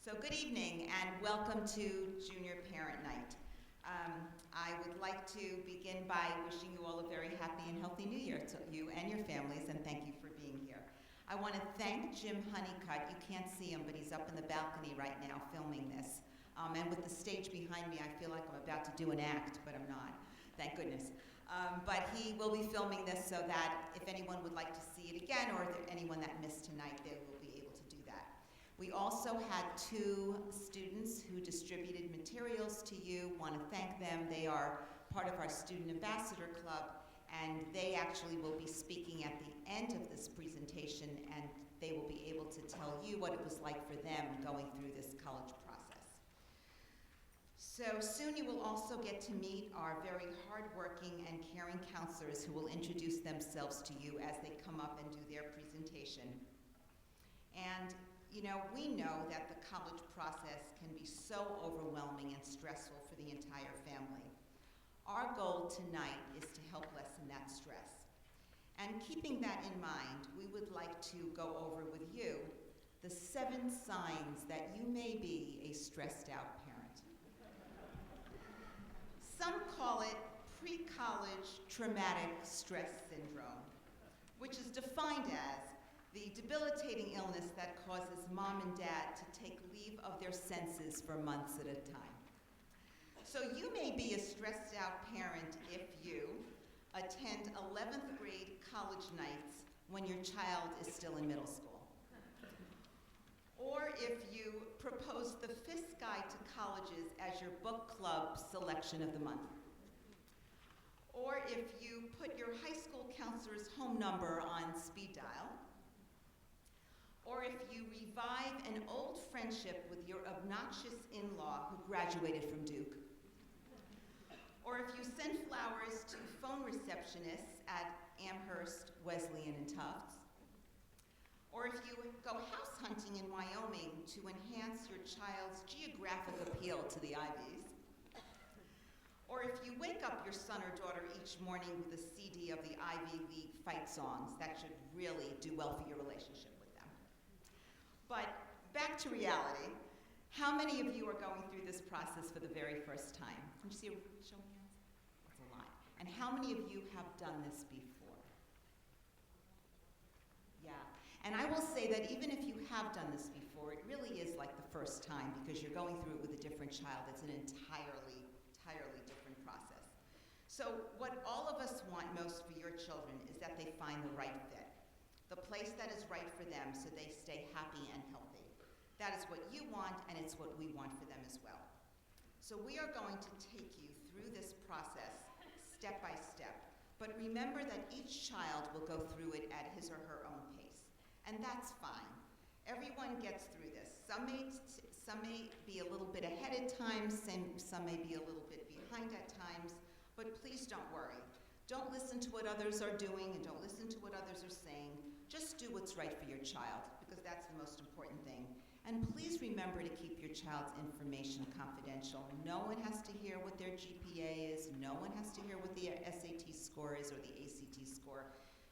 So good evening and welcome to Junior Parent Night. I would like to begin by wishing you all a very happy and healthy New Year to you and your families, and thank you for being here. I want to thank Jim Honeycutt. You can't see him, but he's up in the balcony right now filming this. And with the stage behind me, I feel like I'm about to do an act, but I'm not, thank goodness. But he will be filming this so that if anyone would like to see it again, or if anyone that missed tonight, they will be able to do that. We also had 2 students who distributed materials to you. Want to thank them. They are part of our Student Ambassador Club, and they actually will be speaking at the end of this presentation, and they will be able to tell you what it was like for them going through this college process. So soon you will also get to meet our very hardworking and caring counselors who will introduce themselves to you as they come up and do their presentation. And you know, we know that the college process can be so overwhelming and stressful for the entire family. Our goal tonight is to help lessen that stress. And keeping that in mind, we would like to go over with you the 7 signs that you may be a stressed out parent. Some call it pre-college traumatic stress syndrome, which is defined as the debilitating illness that causes mom and dad to take leave of their senses for months at a time. So you may be a stressed out parent if you attend 11th grade college nights when your child is still in middle school. Or if you propose the FIS Guide to Colleges as your book club selection of the month. Or if you put your high school counselor's home number on speed dial. Or if you revive an old friendship with your obnoxious in-law who graduated from Duke. Or if you send flowers to phone receptionists at Amherst, Wesleyan, and Tufts. Or if you go house hunting in Wyoming to enhance your child's geographic appeal to the Ivies. Or if you wake up your son or daughter each morning with a CD of the Ivy League fight songs, that should really do well for your relationship. But back to reality, how many of you are going through this process for the very first time? Can you see a show of hands? That's a lot. And how many of you have done this before? Yeah. And I will say that even if you have done this before, it really is like the first time because you're going through it with a different child. It's an entirely different process. So what all of us want most for your children is that they find the right fit. The place that is right for them so they stay happy and healthy. That is what you want, and it's what we want for them as well. So we are going to take you through this process step by step, but remember that each child will go through it at his or her own pace, and that's fine. Everyone gets through this. Some may be a little bit ahead at times, some may be a little bit behind at times, but please don't worry. Don't listen to what others are doing and don't listen to what others are saying. Just do what's right for your child, because that's the most important thing. And please remember to keep your child's information confidential. No one has to hear what their GPA is. No one has to hear what the SAT score is or the ACT score.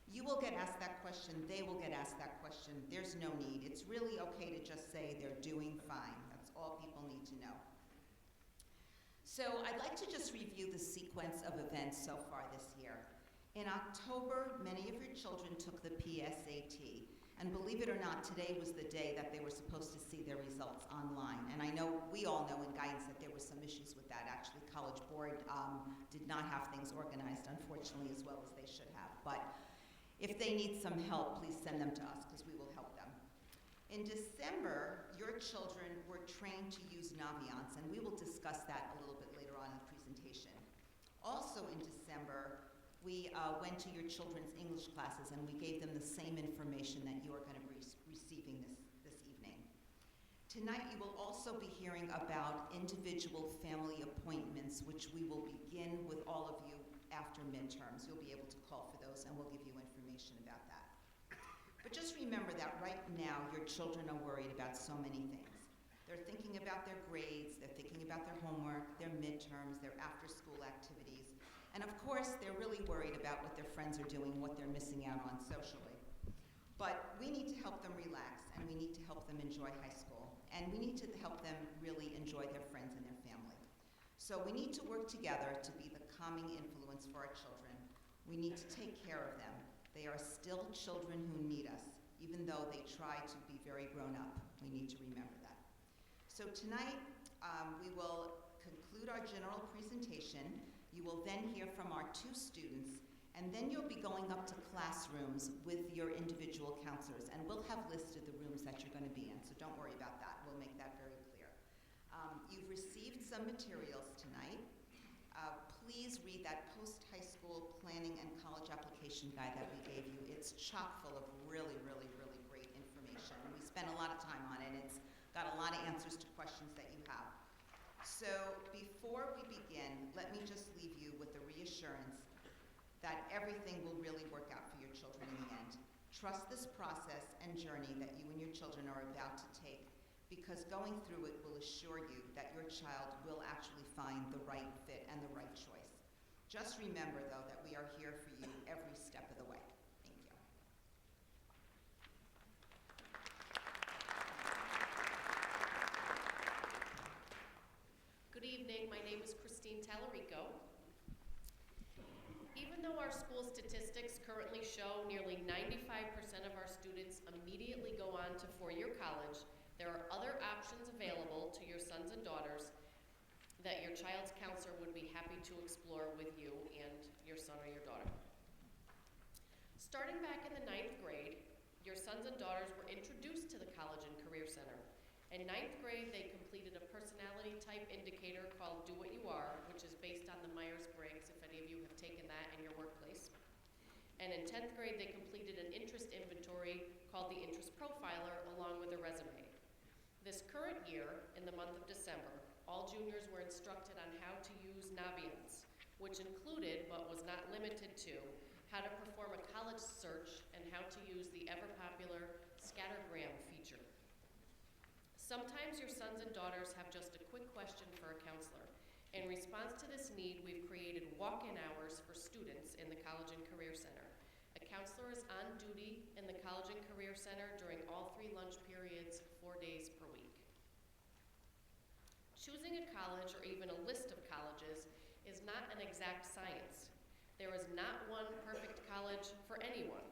You will get asked that question. They will get asked that question. There's no need. It's really okay to just say they're doing fine. That's all people need to know. So I'd like to just review the sequence of events so far this year. In October, many of your children took the PSAT, and believe it or not, today was the day that they were supposed to see their results online. And I know, we all know in guidance that there were some issues with that. Actually, College Board did not have things organized, unfortunately, as well as they should have. But if they need some help, please send them to us, because we will help them. In December, your children were trained to use Naviance, and we will discuss that a little bit later on in the presentation. Also in December, we went to your children's English classes and we gave them the same information that you are going to be receiving this evening. Tonight you will also be hearing about individual family appointments, which we will begin with all of you after midterms. You'll be able to call for those and we'll give you information about that. But just remember that right now your children are worried about so many things. They're thinking about their grades, they're thinking about their homework, their midterms, their after-school activities. And of course, they're really worried about what their friends are doing, what they're missing out on socially. But we need to help them relax, and we need to help them enjoy high school, and we need to help them really enjoy their friends and their family. So we need to work together to be the calming influence for our children. We need to take care of them. They are still children who need us, even though they try to be very grown up. We need to remember that. So tonight, we will conclude our general presentation. You will then hear from our two students, and then you'll be going up to classrooms with your individual counselors, and we'll have listed the rooms that you're going to be in, so don't worry about that. We'll make that very clear. You've received some materials tonight. Please read that post-high school planning and college application guide that we gave you. It's chock full of really, really, really great information. We spent a lot of time on it. It's got a lot of answers to questions that you have. So before we begin, let me just leave you with the reassurance that everything will really work out for your children in the end. Trust this process and journey that you and your children are about to take, because going through it will assure you that your child will actually find the right fit and the right choice. Just remember, though, that we are here for you every step of the way. Thank you. Good evening. My name is Christine Tallarico. Even though our school statistics currently show nearly 95% of our students immediately go on to four-year college, there are other options available to your sons and daughters that your child's counselor would be happy to explore with you and your son or your daughter. Starting back in the 9th grade, your sons and daughters were introduced to the College and Career Center. In 9th grade, they completed a personality type indicator called Do What You Are, which is based on the Myers-Briggs, if any of you have taken that in your workplace. And in 10th grade, they completed an interest inventory called the Interest Profiler, along with a resume. This current year, in the month of December, all juniors were instructed on how to use Naviance, which included, but was not limited to, how to perform a college search and how to use the ever-popular scattergram feature. Sometimes your sons and daughters have just a quick question for a counselor. In response to this need, we've created walk-in hours for students in the College and Career Center. A counselor is on duty in the College and Career Center during all 3 lunch periods, 4 days per week. Choosing a college or even a list of colleges is not an exact science. There is not one perfect college for anyone.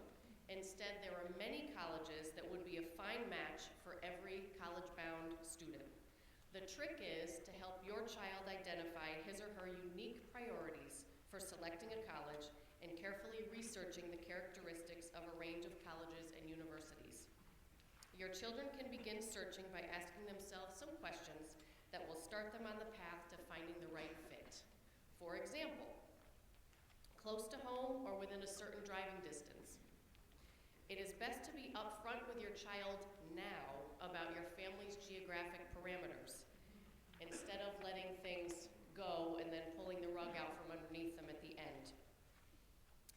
Instead, there are many colleges that would be a fine match for every college-bound student. The trick is to help your child identify his or her unique priorities for selecting a college and carefully researching the characteristics of a range of colleges and universities. Your children can begin searching by asking themselves some questions that will start them on the path to finding the right fit. For example, close to home or within a certain driving distance. It is best to be upfront with your child now about your family's geographic parameters, instead of letting things go and then pulling the rug out from underneath them at the end.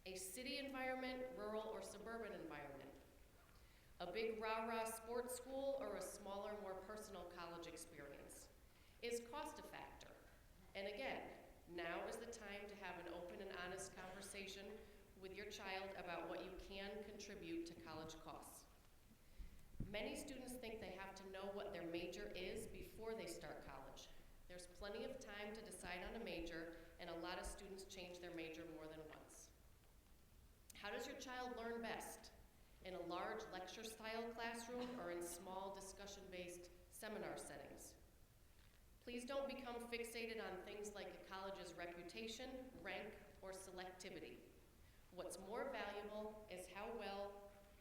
A city environment, rural or suburban environment. A big rah-rah sports school or a smaller, more personal college experience. Is cost a factor? And again, now is the time to have an open and honest conversation with your child about what you can contribute to college costs. Many students think they have to know what their major is before they start college. There's plenty of time to decide on a major, and a lot of students change their major more than once. How does your child learn best? In a large lecture-style classroom or in small discussion-based seminar settings? Please don't become fixated on things like a college's reputation, rank, or selectivity. What's more valuable is how well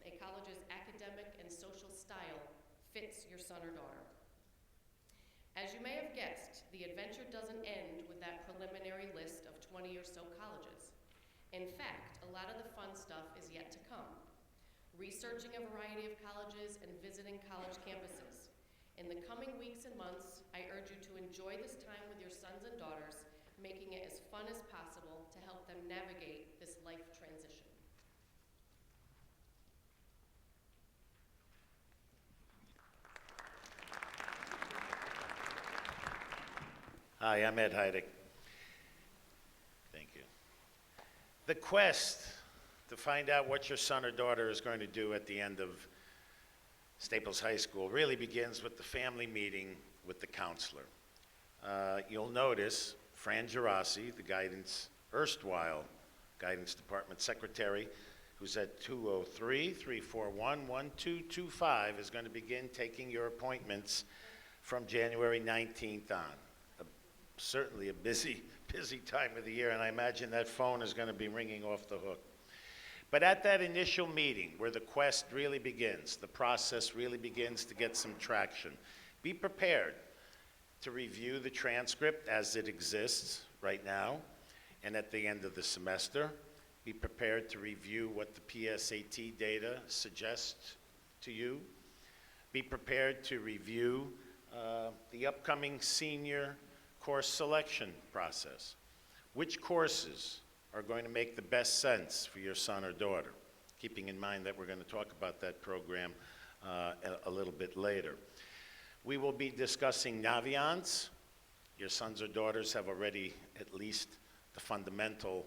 a college's academic and social style fits your son or daughter. As you may have guessed, the adventure doesn't end with that preliminary list of 20 or so colleges. In fact, a lot of the fun stuff is yet to come. Researching a variety of colleges and visiting college campuses. In the coming weeks and months, I urge you to enjoy this time with your sons and daughters, making it as fun as possible to help them navigate this life transition. Hi, I'm Ed Heidick. Thank you. The quest to find out what your son or daughter is going to do at the end of Staples High School really begins with the family meeting with the counselor. You'll notice Fran Gerasi, the erstwhile Guidance Department Secretary, who's at 203-341-1225, is going to begin taking your appointments from January 19th on. Certainly a busy time of the year, and I imagine that phone is going to be ringing off the hook. But at that initial meeting where the quest really begins, the process really begins to get some traction, be prepared to review the transcript as it exists right now and at the end of the semester. Be prepared to review what the PSAT data suggests to you. Be prepared to review the upcoming senior course selection process. Which courses are going to make the best sense for your son or daughter? Keeping in mind that we're going to talk about that program a little bit later. We will be discussing Naviance. Your sons or daughters have already at least the fundamental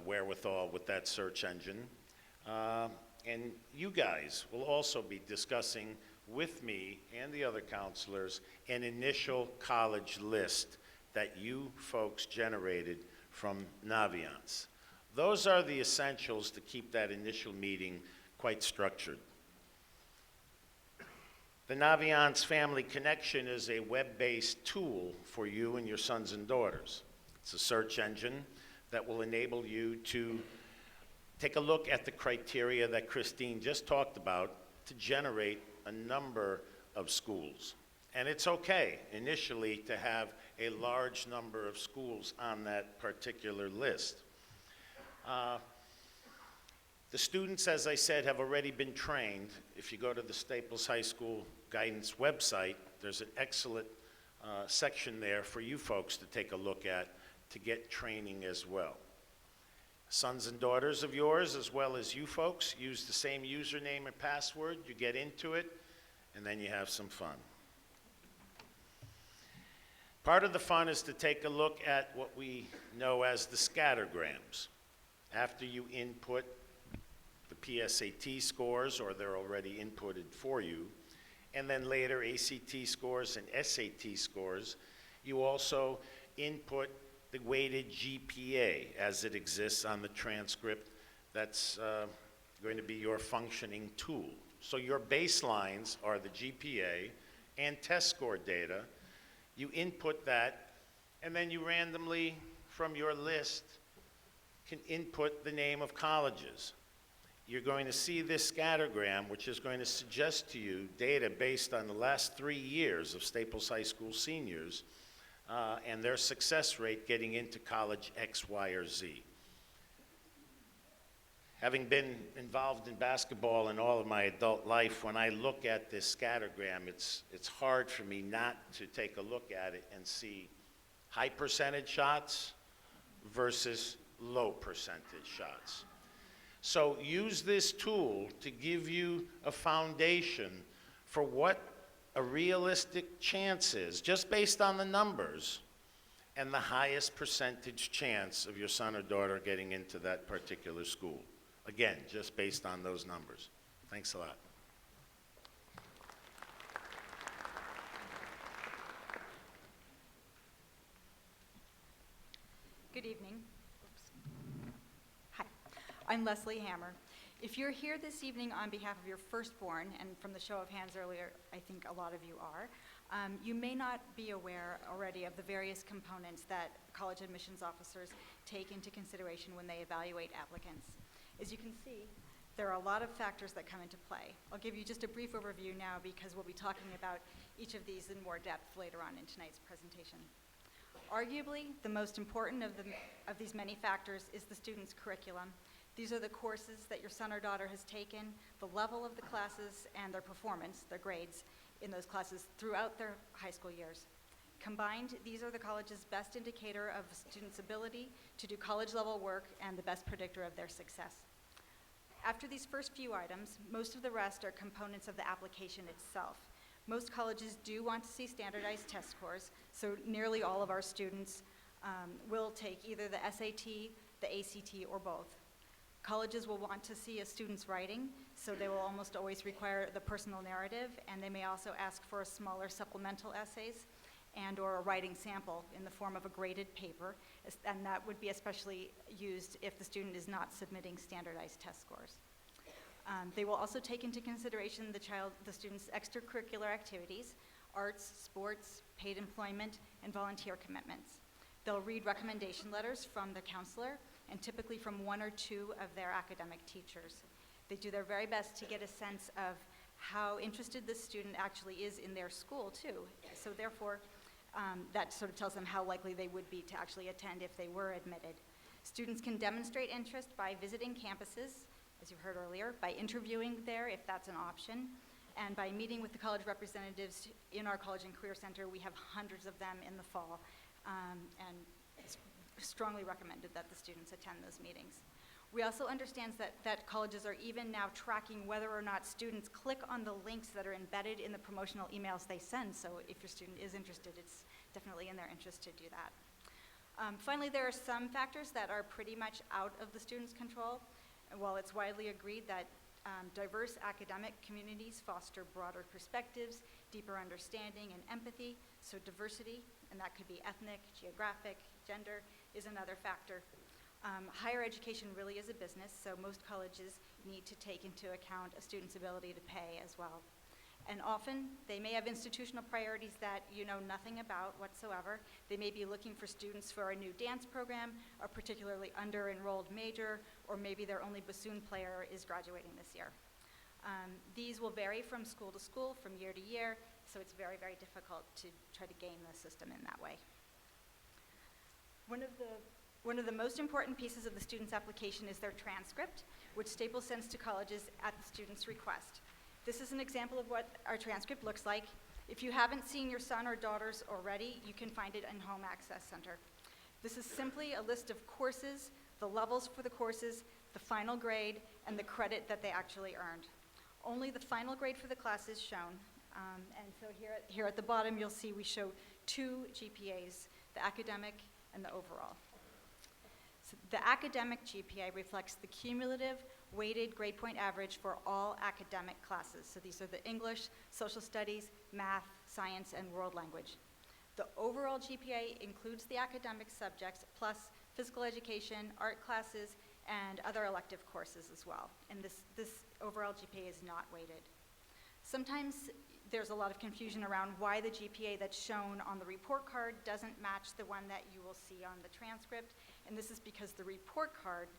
wherewithal with that search engine. And you guys will also be discussing with me and the other counselors an initial college list that you folks generated from Naviance. Those are the essentials to keep that initial meeting quite structured. The Naviance Family Connection is a web-based tool for you and your sons and daughters. It's a search engine that will enable you to take a look at the criteria that Christine just talked about to generate a number of schools. And it's okay initially to have a large number of schools on that particular list. The students, as I said, have already been trained. If you go to the Staples High School Guidance website, there's an excellent section there for you folks to take a look at to get training as well. Sons and daughters of yours, as well as you folks, use the same username and password. You get into it, and then you have some fun. Part of the fun is to take a look at what we know as the scattergrams. After you input the PSAT scores, or they're already inputted for you, and then later ACT scores and SAT scores, you also input the weighted GPA as it exists on the transcript. That's going to be your functioning tool. So your baselines are the GPA and test score data. You input that, and then you randomly, from your list, can input the name of colleges. You're going to see this scattergram, which is going to suggest to you data based on the last 3 years of Staples High School seniors and their success rate getting into college X, Y, or Z. Having been involved in basketball in all of my adult life, when I look at this scattergram, it's hard for me not to take a look at it and see high percentage shots versus low percentage shots. So use this tool to give you a foundation for what a realistic chance is, just based on the numbers, and the highest percentage chance of your son or daughter getting into that particular school. Again, just based on those numbers. Thanks a lot. Good evening. Hi, I'm Leslie Hammer. If you're here this evening on behalf of your firstborn, and from the show of hands earlier, I think a lot of you are, you may not be aware already of the various components that college admissions officers take into consideration when they evaluate applicants. As you can see, there are a lot of factors that come into play. I'll give you just a brief overview now because we'll be talking about each of these in more depth later on in tonight's presentation. Arguably, the most important of these many factors is the student's curriculum. These are the courses that your son or daughter has taken, the level of the classes, and their performance, their grades, in those classes throughout their high school years. Combined, these are the college's best indicator of a student's ability to do college-level work and the best predictor of their success. After these first few items, most of the rest are components of the application itself. Most colleges do want to see standardized test scores, so nearly all of our students will take either the SAT, the ACT, or both. Colleges will want to see a student's writing, so they will almost always require the personal narrative, and they may also ask for a smaller supplemental essays and/or a writing sample in the form of a graded paper, and that would be especially used if the student is not submitting standardized test scores. They will also take into consideration the student's extracurricular activities, arts, sports, paid employment, and volunteer commitments. They'll read recommendation letters from the counselor and typically from one or two of their academic teachers. They do their very best to get a sense of how interested the student actually is in their school too. So therefore, that sort of tells them how likely they would be to actually attend if they were admitted. Students can demonstrate interest by visiting campuses, as you heard earlier, by interviewing there if that's an option, and by meeting with the college representatives in our College and Career Center. We have hundreds of them in the fall, and it's strongly recommended that the students attend those meetings. We also understand that colleges are even now tracking whether or not students click on the links that are embedded in the promotional emails they send, so if your student is interested, it's definitely in their interest to do that. Finally, there are some factors that are pretty much out of the student's control. While it's widely agreed that diverse academic communities foster broader perspectives, deeper understanding, and empathy, so diversity, and that could be ethnic, geographic, gender, is another factor. Higher education really is a business, so most colleges need to take into account a student's ability to pay as well. And often, they may have institutional priorities that you know nothing about whatsoever. They may be looking for students for a new dance program, a particularly under-enrolled major, or maybe their only bassoon player is graduating this year. These will vary from school to school, from year to year, so it's very, very difficult to try to game the system in that way. One of the most important pieces of the student's application is their transcript, which Staples sends to colleges at the student's request. This is an example of what our transcript looks like. If you haven't seen your son or daughters already, you can find it in Home Access Center. This is simply a list of courses, the levels for the courses, the final grade, and the credit that they actually earned. Only the final grade for the class is shown. And so here at the bottom, you'll see we show two GPAs, the academic and the overall. So the academic GPA reflects the cumulative weighted grade point average for all academic classes. So these are the English, social studies, math, science, and world language. The overall GPA includes the academic subjects plus physical education, art classes, and other elective courses as well. And this overall GPA is not weighted. Sometimes there's a lot of confusion around why the GPA that's shown on the report card doesn't match the one that you will see on the transcript. And this is because the report card,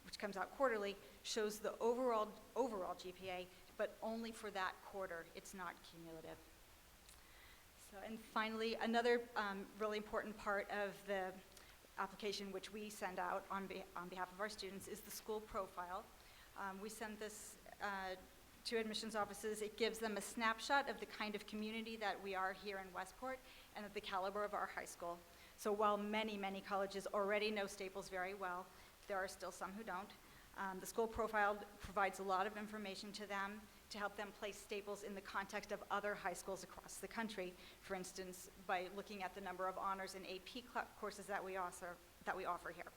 which comes out quarterly, shows the overall GPA, but only for that quarter. It's not cumulative. So, and finally, another really important part of the application which we send out on behalf of our students is the school profile. We send this to admissions offices. It gives them a snapshot of the kind of community that we are here in Westport and of the caliber of our high school. So while many, many colleges already know Staples very well, there are still some who don't. The school profile provides a lot of information to them to help them place Staples in the context of other high schools across the country, for instance, by looking at the number of honors and AP courses that we offer here.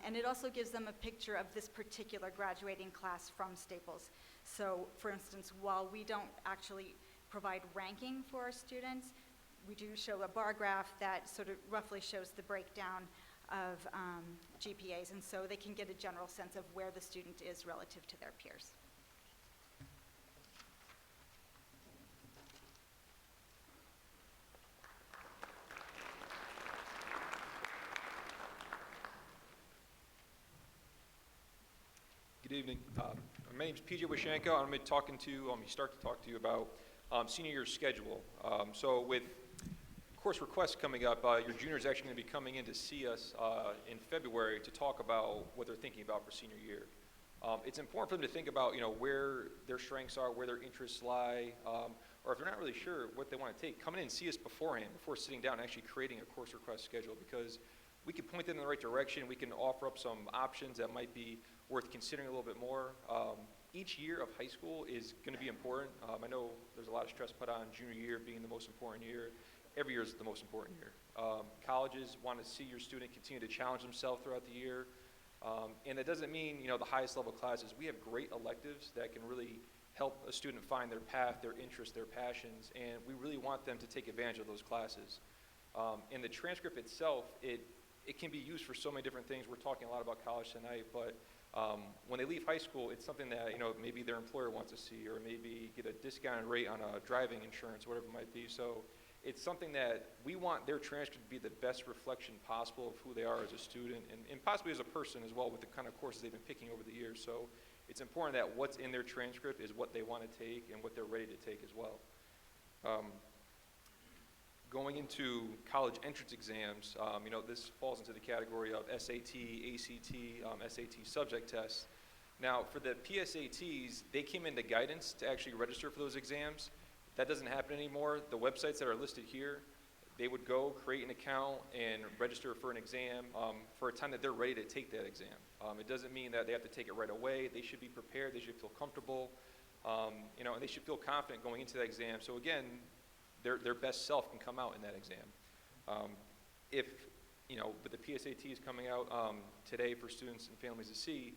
And it also gives them a picture of this particular graduating class from Staples. So, for instance, while we don't actually provide ranking for our students, we do show a bar graph that sort of roughly shows the breakdown of GPAs, and so they can get a general sense of where the student is relative to their peers. Good evening. My name is PJ Washenko. I'm going to start to talk to you about senior year schedule. So with course requests coming up, your junior is actually going to be coming in to see us in February to talk about what they're thinking about for senior year. It's important for them to think about, where their strengths are, where their interests lie, or if they're not really sure what they want to take, come in and see us beforehand, before sitting down and actually creating a course request schedule, because we can point them in the right direction. We can offer up some options that might be worth considering a little bit more. Each year of high school is going to be important. I know there's a lot of stress put on junior year being the most important year. Every year is the most important year. Colleges want to see your student continue to challenge themselves throughout the year. And that doesn't mean, the highest level classes. We have great electives that can really help a student find their path, their interests, their passions, and we really want them to take advantage of those classes. And the transcript itself, it can be used for so many different things. We're talking a lot about college tonight, but when they leave high school, it's something that, maybe their employer wants to see, or maybe get a discounted rate on a driving insurance, whatever it might be. So it's something that we want their transcript to be the best reflection possible of who they are as a student and possibly as a person as well, with the kind of courses they've been picking over the years. So it's important that what's in their transcript is what they want to take and what they're ready to take as well. Going into college entrance exams, this falls into the category of SAT, ACT, SAT subject tests. Now, for the PSATs, they came into guidance to actually register for those exams. That doesn't happen anymore. The websites that are listed here, they would go create an account and register for an exam for a time that they're ready to take that exam. It doesn't mean that they have to take it right away. They should be prepared. They should feel comfortable, and they should feel confident going into that exam. So again, their best self can come out in that exam. If, with the PSATs coming out today for students and families to see,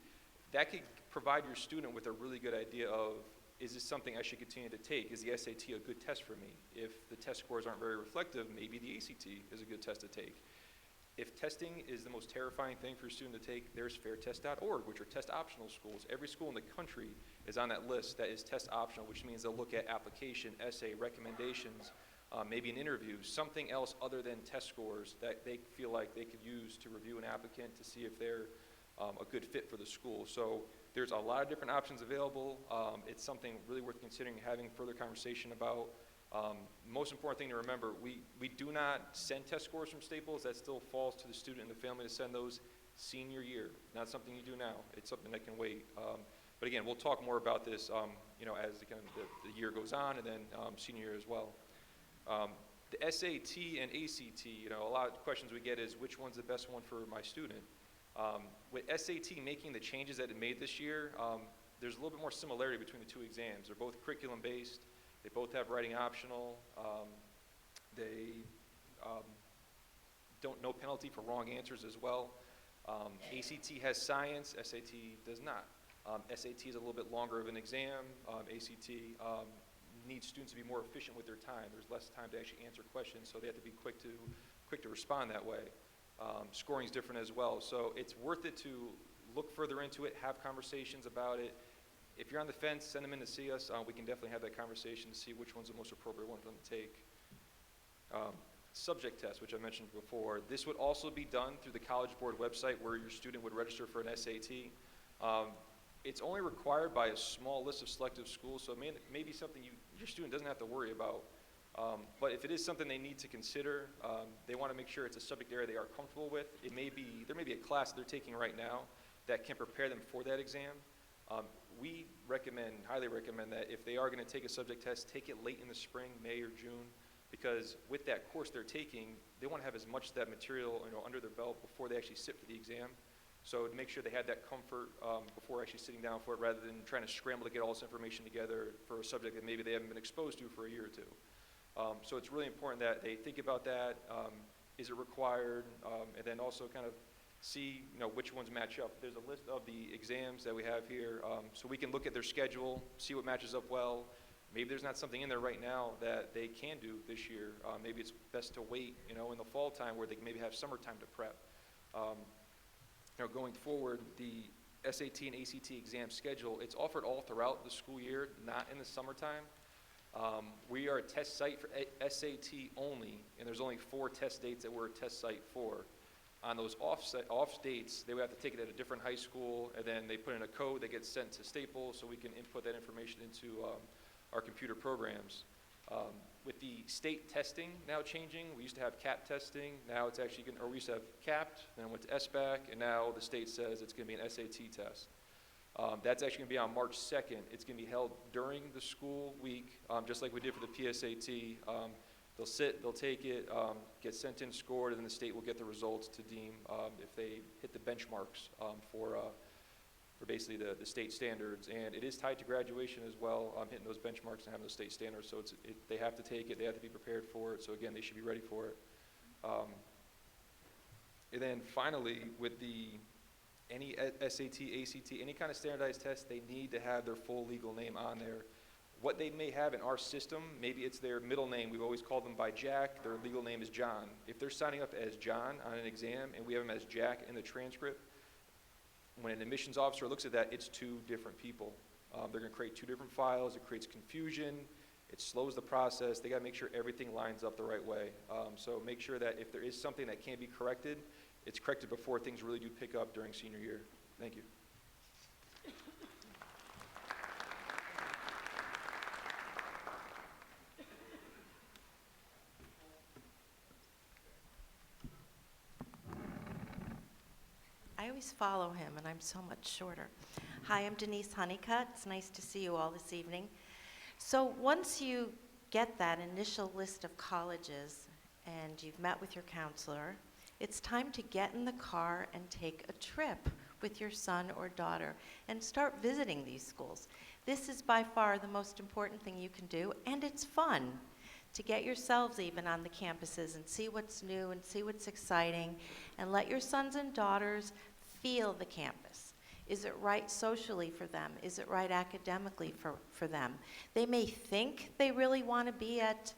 that could provide your student with a really good idea of, is this something I should continue to take? Is the SAT a good test for me? If the test scores aren't very reflective, maybe the ACT is a good test to take. If testing is the most terrifying thing for a student to take, there's fairtest.org, which are test optional schools. Every school in the country is on that list that is test optional, which means they'll look at application, essay, recommendations, maybe an interview, something else other than test scores that they feel like they could use to review an applicant to see if they're a good fit for the school. So there's a lot of different options available. It's something really worth considering having further conversation about. Most important thing to remember, we do not send test scores from Staples. That still falls to the student and the family to send those senior year. Not something you do now. It's something that can wait. But again, we'll talk more about this, as the year goes on, and then senior year as well. The SAT and ACT, a lot of questions we get is which one's the best one for my student. With SAT making the changes that it made this year, there's a little bit more similarity between the two exams. They're both curriculum-based. They both have writing optional. They no penalty for wrong answers as well. ACT has science. SAT does not. SAT is a little bit longer of an exam. ACT needs students to be more efficient with their time. There's less time to actually answer questions, so they have to be quick to respond that way. Scoring is different as well, so it's worth it to look further into it, have conversations about it. If you're on the fence, send them in to see us. We can definitely have that conversation to see which one's the most appropriate one for them to take. Subject test, which I mentioned before, this would also be done through the College Board website where your student would register for an SAT. It's only required by a small list of selective schools, so it may be something your student doesn't have to worry about. But if it is something they need to consider, they want to make sure it's a subject area they are comfortable with. There may be a class they're taking right now that can prepare them for that exam. We highly recommend that if they are going to take a subject test, take it late in the spring, May or June, because with that course they're taking, they want to have as much of that material under their belt before they actually sit for the exam. So to make sure they had that comfort before actually sitting down for it, rather than trying to scramble to get all this information together for a subject that maybe they haven't been exposed to for a year or two. So it's really important that they think about that. Is it required? And then also kind of see which ones match up. There's a list of the exams that we have here, so we can look at their schedule, see what matches up well. Maybe there's not something in there right now that they can do this year. Maybe it's best to wait in the fall time where they can maybe have summertime to prep. Going forward, the SAT and ACT exam schedule, it's offered all throughout the school year, not in the summertime. We are a test site for SAT only, and there's only 4 test dates that we're a test site for. On those off dates, they would have to take it at a different high school, and then they put in a code that gets sent to Staples so we can input that information into our computer programs. With the state testing now changing, we used to have CAP testing, now it's actually we used to have CAPT, then it went to SBAC, and now the state says it's going to be an SAT test. That's actually going to be on March 2nd. It's going to be held during the school week, just like we did for the PSAT. They'll take it, get sent in, scored, and then the state will get the results to deem if they hit the benchmarks for basically the state standards. And it is tied to graduation as well, hitting those benchmarks and having those state standards. So they have to take it, they have to be prepared for it. So again, they should be ready for it. And then finally, with the any SAT, ACT, any kind of standardized test, they need to have their full legal name on there. What they may have in our system, maybe it's their middle name. We've always called them by Jack. Their legal name is John. If they're signing up as John on an exam and we have them as Jack in the transcript, when an admissions officer looks at that, it's two different people. They're going to create two different files. It creates confusion. It slows the process. They got to make sure everything lines up the right way. So make sure that if there is something that can't be corrected, it's corrected before things really do pick up during senior year. Thank you. I always follow him, and I'm so much shorter. Hi, I'm Denise Honeycutt. It's nice to see you all this evening. So once you get that initial list of colleges and you've met with your counselor, it's time to get in the car and take a trip with your son or daughter and start visiting these schools. This is by far the most important thing you can do, and it's fun to get yourselves even on the campuses and see what's new and see what's exciting, and let your sons and daughters feel the campus. Is it right socially for them? Is it right academically for them? They may think they really want to be at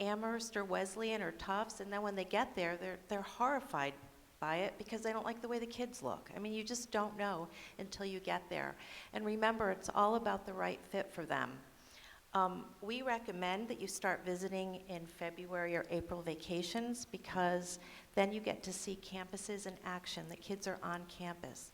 Amherst or Wesleyan or Tufts, and then when they get there, they're horrified by it because they don't like the way the kids look. I mean, you just don't know until you get there. And remember, it's all about the right fit for them. We recommend that you start visiting in February or April vacations, because then you get to see campuses in action. The kids are on campus.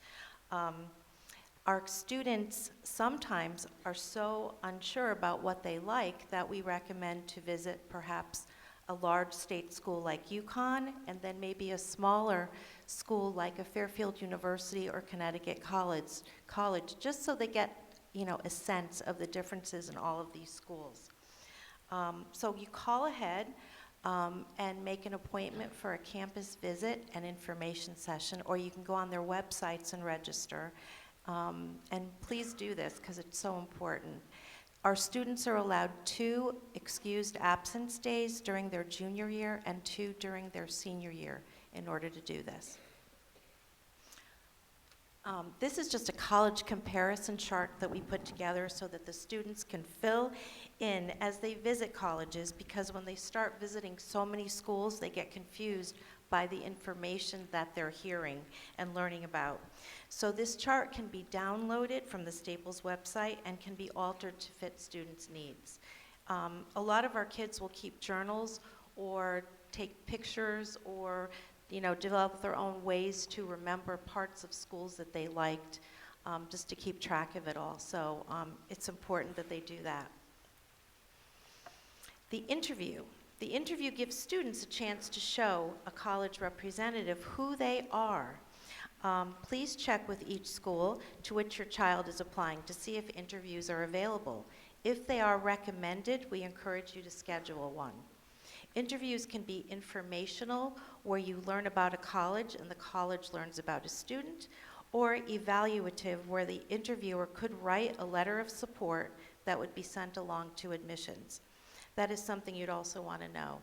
Our students sometimes are so unsure about what they like that we recommend to visit perhaps a large state school like UConn, and then maybe a smaller school like a Fairfield University or Connecticut College, just so they get a sense of the differences in all of these schools. So you call ahead and make an appointment for a campus visit and information session, or you can go on their websites and register. And please do this because it's so important. Our students are allowed 2 excused absence days during their junior year and 2 during their senior year in order to do this. This is just a college comparison chart that we put together so that the students can fill in as they visit colleges, because when they start visiting so many schools, they get confused by the information that they're hearing and learning about. So this chart can be downloaded from the Staples website and can be altered to fit students' needs. A lot of our kids will keep journals or take pictures or develop their own ways to remember parts of schools that they liked, just to keep track of it all. So it's important that they do that. The interview. The interview gives students a chance to show a college representative who they are. Please check with each school to which your child is applying to see if interviews are available. If they are recommended, we encourage you to schedule one. Interviews can be informational, where you learn about a college and the college learns about a student, or evaluative, where the interviewer could write a letter of support that would be sent along to admissions. That is something you'd also want to know.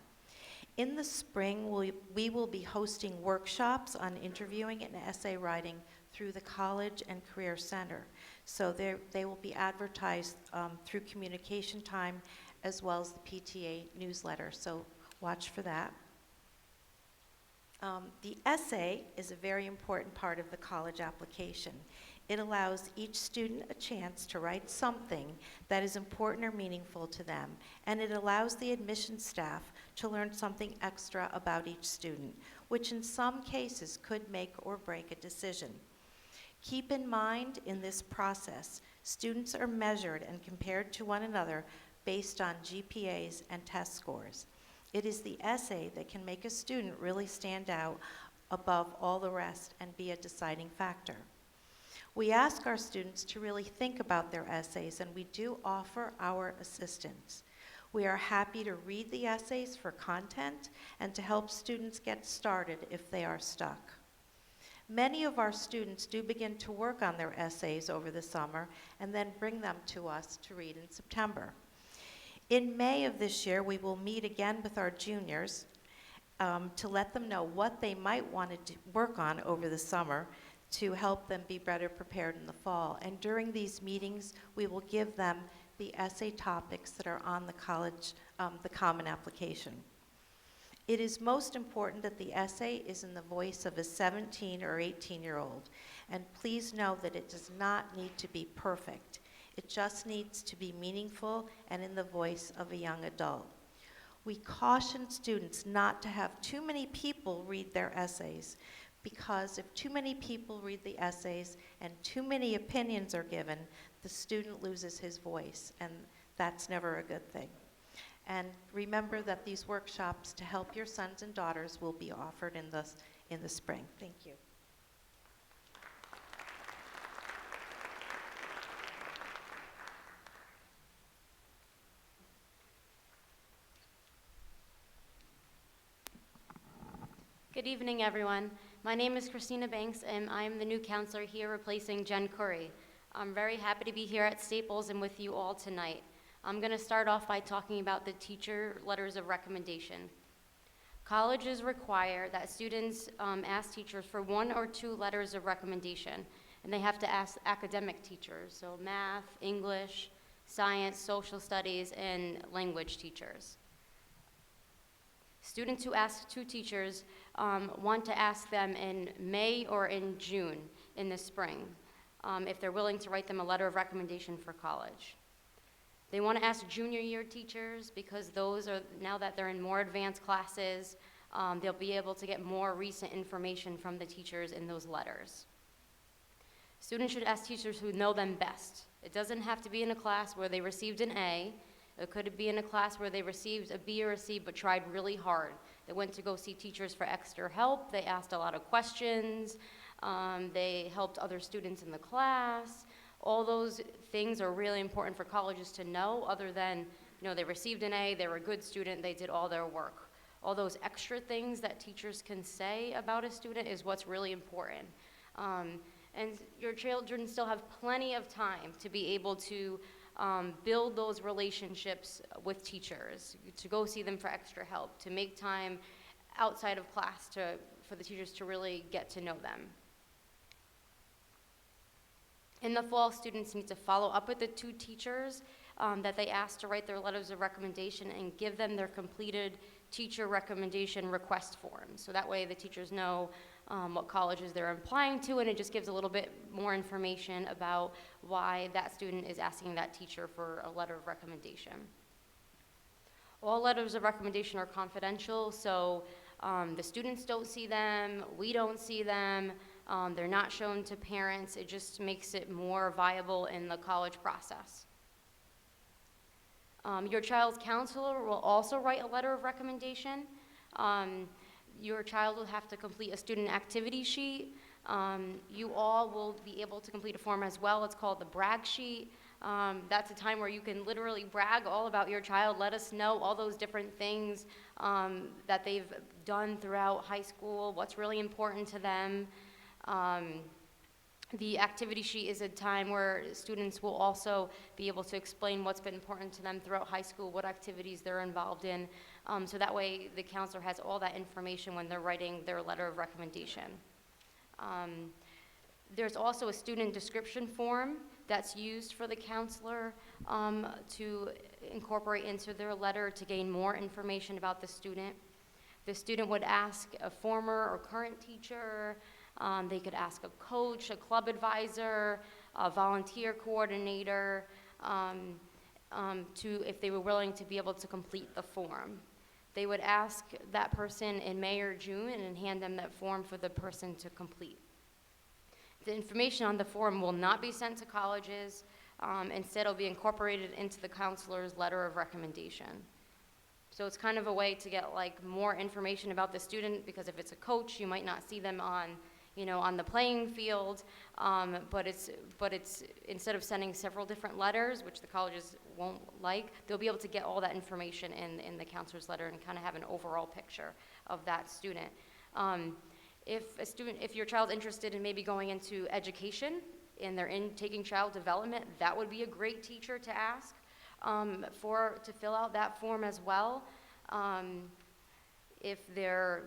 In the spring, we will be hosting workshops on interviewing and essay writing through the College and Career Center. So they will be advertised through Communication Time as well as the PTA newsletter. So watch for that. The essay is a very important part of the college application. It allows each student a chance to write something that is important or meaningful to them, and it allows the admissions staff to learn something extra about each student, which in some cases could make or break a decision. Keep in mind, in this process, students are measured and compared to one another based on GPAs and test scores. It is the essay that can make a student really stand out above all the rest and be a deciding factor. We ask our students to really think about their essays, and we do offer our assistance. We are happy to read the essays for content and to help students get started if they are stuck. Many of our students do begin to work on their essays over the summer and then bring them to us to read in September. In May of this year, we will meet again with our juniors to let them know what they might want to work on over the summer. to help them be better prepared in the fall. And during these meetings, we will give them the essay topics that are on the college, the Common Application. It is most important that the essay is in the voice of a 17 or 18-year-old. And please know that it does not need to be perfect. It just needs to be meaningful and in the voice of a young adult. We caution students not to have too many people read their essays, because if too many people read the essays and too many opinions are given, the student loses his voice, and that's never a good thing. And remember that these workshops to help your sons and daughters will be offered in the spring. Thank you. Good evening, everyone. My name is Christina Banks, and I'm the new counselor here replacing Jen Curry. I'm very happy to be here at Staples and with you all tonight. I'm going to start off by talking about the teacher letters of recommendation. Colleges require that students ask teachers for 1 or 2 letters of recommendation, and they have to ask academic teachers, so math, English, science, social studies, and language teachers. Students who ask 2 teachers want to ask them in May or in June in the spring, if they're willing to write them a letter of recommendation for college. They want to ask junior year teachers because those are, now that they're in more advanced classes, they'll be able to get more recent information from the teachers in those letters. Students should ask teachers who know them best. It doesn't have to be in a class where they received an A. It could be in a class where they received a B or a C but tried really hard. They went to go see teachers for extra help. They asked a lot of questions. They helped other students in the class. All those things are really important for colleges to know, other than, they received an A, they were a good student, they did all their work. All those extra things that teachers can say about a student is what's really important. And your children still have plenty of time to be able to build those relationships with teachers, to go see them for extra help, to make time outside of class for the teachers to really get to know them. In the fall, students need to follow up with the 2 teachers that they asked to write their letters of recommendation and give them their completed teacher recommendation request forms. So that way the teachers know what colleges they're applying to, and it just gives a little bit more information about why that student is asking that teacher for a letter of recommendation. All letters of recommendation are confidential, so the students don't see them, we don't see them, they're not shown to parents. It just makes it more viable in the college process. Your child's counselor will also write a letter of recommendation. Your child will have to complete a student activity sheet. You all will be able to complete a form as well. It's called the brag sheet. That's a time where you can literally brag all about your child. Let us know all those different things that they've done throughout high school, what's really important to them. The activity sheet is a time where students will also be able to explain what's been important to them throughout high school, what activities they're involved in, so that way the counselor has all that information when they're writing their letter of recommendation. There's also a student description form that's used for the counselor to incorporate into their letter to gain more information about the student. The student would ask a former or current teacher. They could ask a coach, a club advisor, a volunteer coordinator, if they were willing to be able to complete the form. They would ask that person in May or June and hand them that form for the person to complete. The information on the form will not be sent to colleges. Instead, it'll be incorporated into the counselor's letter of recommendation. So it's kind of a way to get more information about the student, because if it's a coach, you might not see them on the playing field, but it's instead of sending several different letters, which the colleges won't like, they'll be able to get all that information in the counselor's letter and kind of have an overall picture of that student. If your child's interested in maybe going into education and they're taking child development, that would be a great teacher to ask to fill out that form as well. If they're,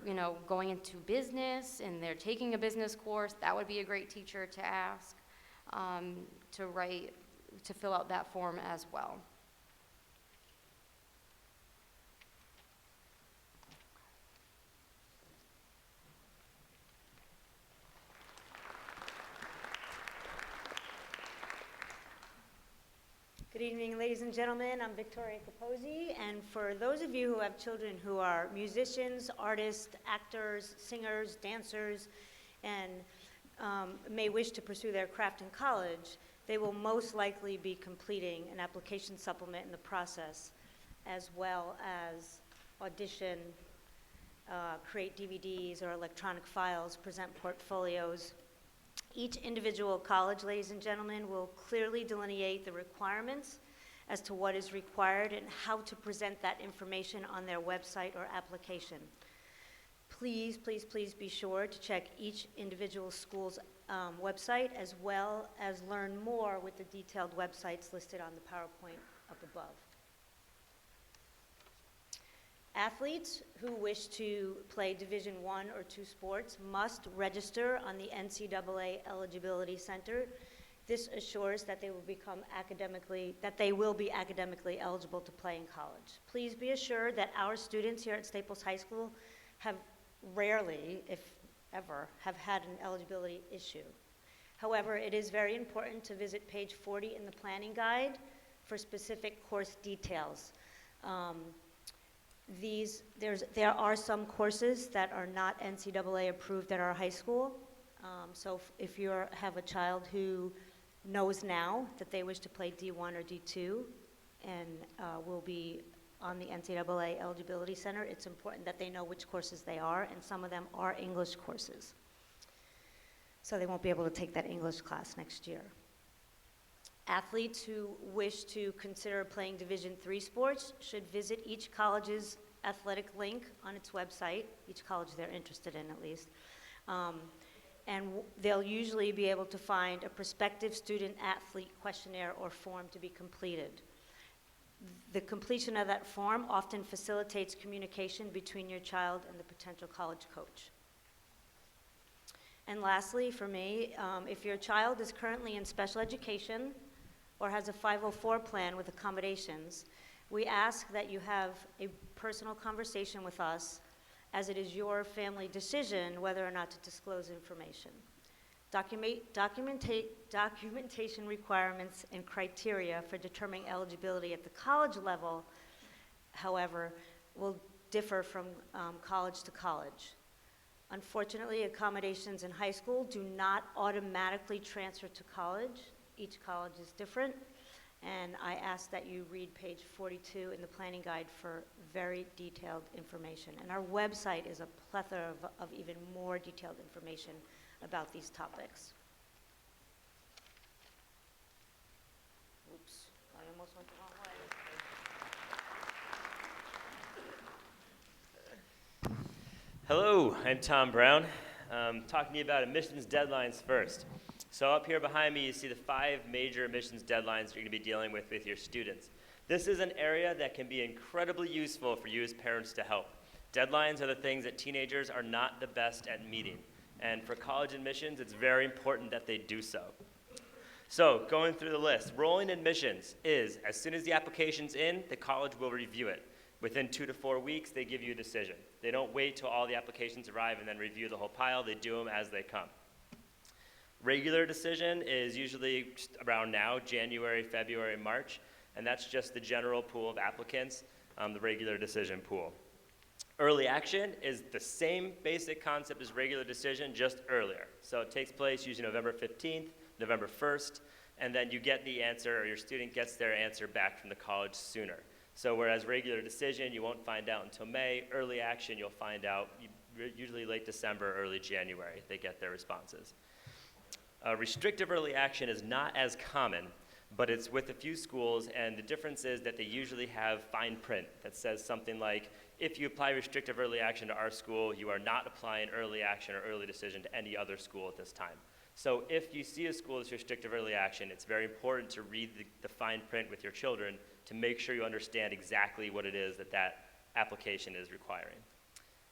going into business and they're taking a business course, that would be a great teacher to ask to fill out that form as well. Good evening, ladies and gentlemen. I'm Victoria Capozzi, and for those of you who have children who are musicians, artists, actors, singers, dancers, and may wish to pursue their craft in college, they will most likely be completing an application supplement in the process, as well as audition, create DVDs or electronic files, present portfolios. Each individual college, ladies and gentlemen, will clearly delineate the requirements as to what is required and how to present that information on their website or application. Please, please, please be sure to check each individual school's website, as well as learn more with the detailed websites listed on the PowerPoint up above. Athletes who wish to play Division I or II sports must register on the NCAA Eligibility Center. This assures that they will be academically eligible to play in college. Please be assured that our students here at Staples High School have rarely, if ever, have had an eligibility issue. However, it is very important to visit page 40 in the planning guide for specific course details. There are some courses that are not NCAA approved at our high school. So if you have a child who knows now that they wish to play D1 or D2 and will be on the NCAA Eligibility Center, it's important that they know which courses they are, and some of them are English courses. So they won't be able to take that English class next year. Athletes who wish to consider playing Division III sports should visit each college's athletic link on its website, each college they're interested in at least, and they'll usually be able to find a prospective student-athlete questionnaire or form to be completed. The completion of that form often facilitates communication between your child and the potential college coach. And lastly, for me, if your child is currently in special education or has a 504 plan with accommodations, we ask that you have a personal conversation with us, as it is your family decision whether or not to disclose information. Documentation requirements and criteria for determining eligibility at the college level, however, will differ from college to college. Unfortunately, accommodations in high school do not automatically transfer to college. Each college is different, and I ask that you read page 42 in the planning guide for very detailed information. And our website is a plethora of even more detailed information about these topics. Oops, I almost went the wrong way. Hello, I'm Tom Brown. Talking to you about admissions deadlines first. So up here behind me, you see the 5 major admissions deadlines you're going to be dealing with your students. This is an area that can be incredibly useful for you as parents to help. Deadlines are the things that teenagers are not the best at meeting. And for college admissions, it's very important that they do so. So going through the list, rolling admissions is, as soon as the application's in, the college will review it. Within 2 to 4 weeks, they give you a decision. They don't wait till all the applications arrive and then review the whole pile. They do them as they come. Regular decision is usually around now, January, February, March, and that's just the general pool of applicants, the regular decision pool. Early action is the same basic concept as regular decision, just earlier. So it takes place usually November 15th, November 1st, and then you get the answer, or your student gets their answer back from the college sooner. So whereas regular decision, you won't find out until May, early action, you'll find out usually late December, early January, they get their responses. Restrictive early action is not as common, but it's with a few schools, and the difference is that they usually have fine print that says something like, if you apply restrictive early action to our school, you are not applying early action or early decision to any other school at this time. So if you see a school that's restrictive early action, it's very important to read the fine print with your children to make sure you understand exactly what it is that application is requiring.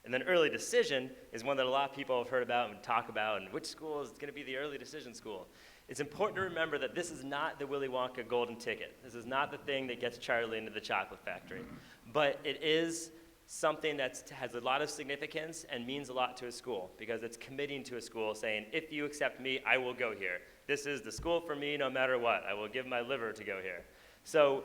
And then early decision is one that a lot of people have heard about and talk about, and which school is going to be the early decision school. It's important to remember that this is not the Willy Wonka golden ticket. This is not the thing that gets Charlie into the chocolate factory. But it is something that has a lot of significance and means a lot to a school, because it's committing to a school saying, if you accept me, I will go here. This is the school for me no matter what. I will give my liver to go here. So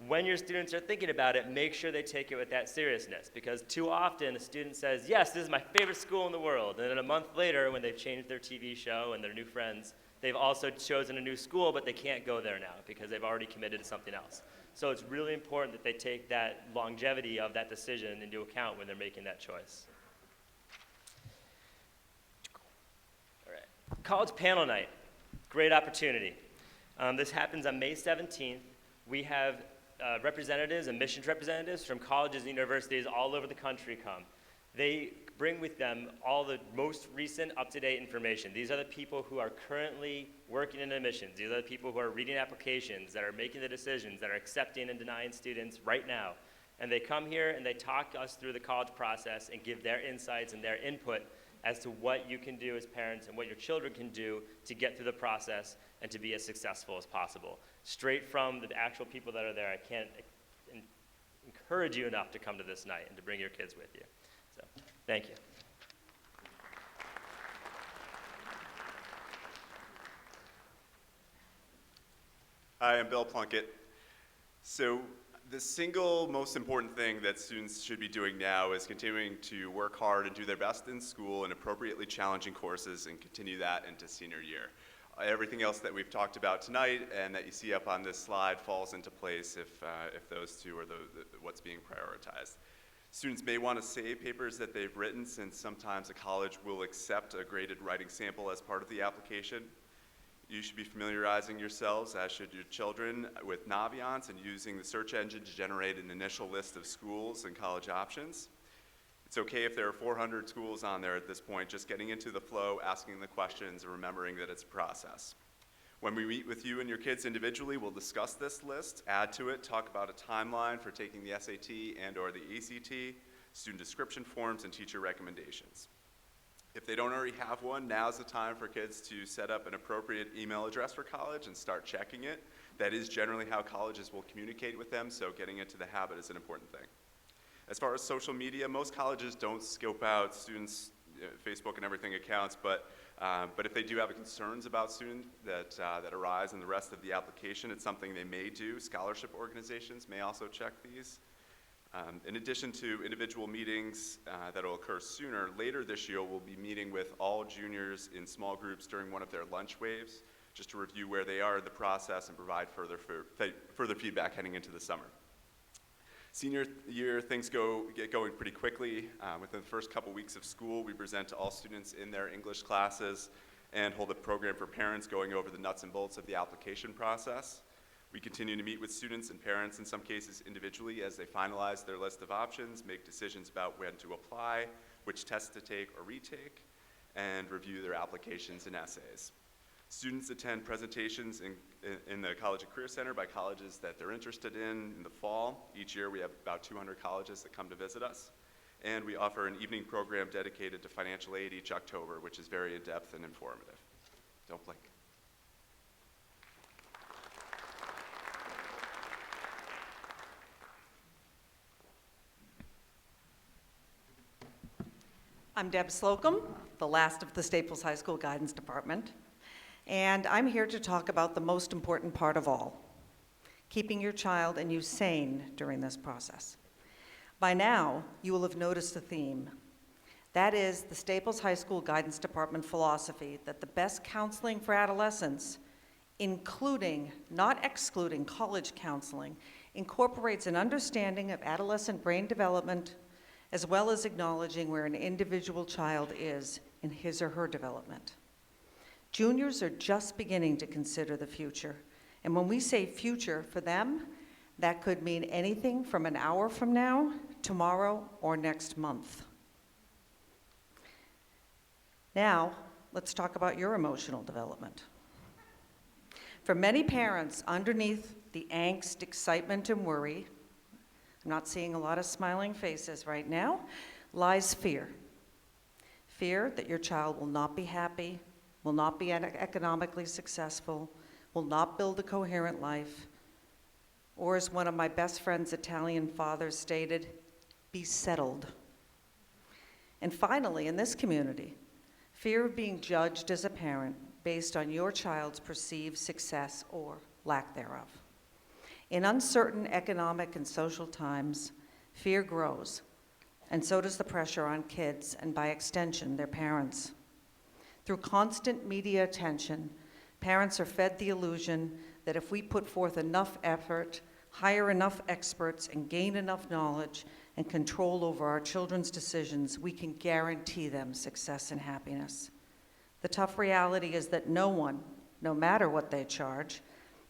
when your students are thinking about it, make sure they take it with that seriousness, because too often a student says, yes, this is my favorite school in the world, and then a month later when they've changed their TV show and their new friends, they've also chosen a new school, but they can't go there now because they've already committed to something else. So it's really important that they take that longevity of that decision into account when they're making that choice. All right. College panel night, great opportunity. This happens on May 17th. We have representatives, admissions representatives from colleges and universities all over the country come. They bring with them all the most recent up-to-date information. These are the people who are currently working in admissions. These are the people who are reading applications, that are making the decisions, that are accepting and denying students right now. And they come here and they talk us through the college process and give their insights and their input as to what you can do as parents and what your children can do to get through the process and to be as successful as possible. Straight from the actual people that are there. I can't encourage you enough to come to this night and to bring your kids with you. So, thank you. Hi, I'm Bill Plunkett. So the single most important thing that students should be doing now is continuing to work hard and do their best in school in appropriately challenging courses and continue that into senior year. Everything else that we've talked about tonight and that you see up on this slide falls into place if those two are what's being prioritized. Students may want to save papers that they've written, since sometimes a college will accept a graded writing sample as part of the application. You should be familiarizing yourselves, as should your children, with Naviance and using the search engine to generate an initial list of schools and college options. It's okay if there are 400 schools on there at this point, just getting into the flow, asking the questions, and remembering that it's a process. When we meet with you and your kids individually, we'll discuss this list, add to it, talk about a timeline for taking the SAT and or the ACT, student description forms, and teacher recommendations. If they don't already have one, now's the time for kids to set up an appropriate email address for college and start checking it. That is generally how colleges will communicate with them, so getting into the habit is an important thing. As far as social media, most colleges don't scope out students' Facebook and everything accounts, but if they do have concerns about students that arise in the rest of the application, it's something they may do. Scholarship organizations may also check these. In addition to individual meetings that will occur sooner, later this year we'll be meeting with all juniors in small groups during one of their lunch waves, just to review where they are in the process and provide further feedback heading into the summer. Senior year, things get going pretty quickly. Within the first couple weeks of school, we present to all students in their English classes and hold a program for parents going over the nuts and bolts of the application process. We continue to meet with students and parents, in some cases individually, as they finalize their list of options, make decisions about when to apply, which tests to take or retake, and review their applications and essays. Students attend presentations in the College and Career Center by colleges that they're interested in the fall. Each year we have about 200 colleges that come to visit us. And we offer an evening program dedicated to financial aid each October, which is very in-depth and informative. Don't blink. I'm Deb Slocum, the last of the Staples High School Guidance Department, and I'm here to talk about the most important part of all, keeping your child and you sane during this process. By now, you will have noticed a theme. That is the Staples High School Guidance Department philosophy that the best counseling for adolescents, including, not excluding, college counseling, incorporates an understanding of adolescent brain development, as well as acknowledging where an individual child is in his or her development. Juniors are just beginning to consider the future, and when we say future for them, that could mean anything from an hour from now, tomorrow, or next month. Now, let's talk about your emotional development. For many parents, underneath the angst, excitement, and worry, I'm not seeing a lot of smiling faces right now, lies fear. Fear that your child will not be happy, will not be economically successful, will not build a coherent life, or as one of my best friend's Italian fathers stated, be settled. And finally, in this community, fear of being judged as a parent based on your child's perceived success or lack thereof. In uncertain economic and social times, fear grows, and so does the pressure on kids and, by extension, their parents. Through constant media attention, parents are fed the illusion that if we put forth enough effort, hire enough experts, and gain enough knowledge and control over our children's decisions, we can guarantee them success and happiness. The tough reality is that no one, no matter what they charge,